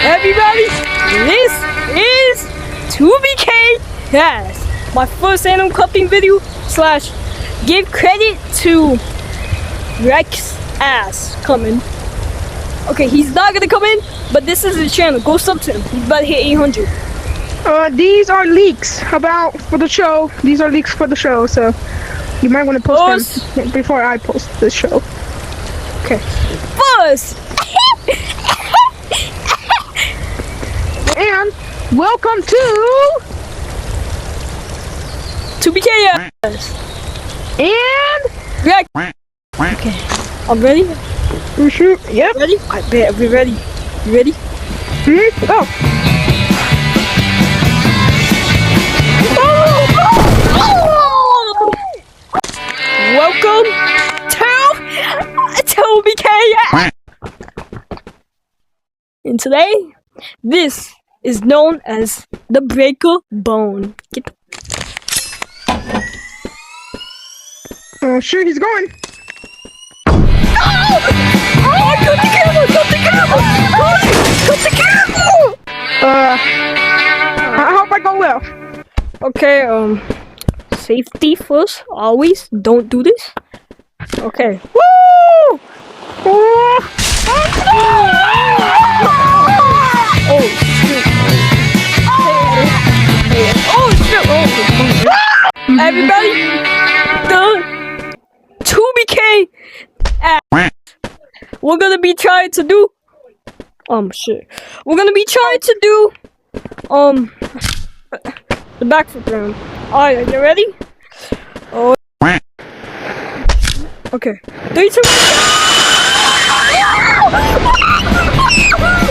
Everybody, this is 2BKASS. My first animal cupping video slash give credit to Rex ass coming. Okay, he's not gonna come in, but this is his channel. Go sub to him. He's about to hit 800. These are leaks for the show. These are leaks for the show, so you might want to post them before I post the show. Okay. Buzz! And welcome to 2BKASS. And Rex. Okay. I'm ready. we shoot. Yep. Ready? I bet we're ready. You ready? Go. Welcome to 2BKASS. And today, this is known as the breaker bone. Get the Oh, sure, he's going. Oh, cut the camera! Cut the camera! Cut the camera! I hope I go well. Okay, safety first. Always don't do this. Okay. Woo! Oh shit! Oh shit! Oh. Everybody, the 2BKASS. We're gonna be trying to do. Shit. We're gonna be trying to do. The backflip round. Alright, are you ready? Oh. Okay. 3, 2,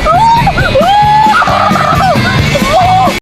1.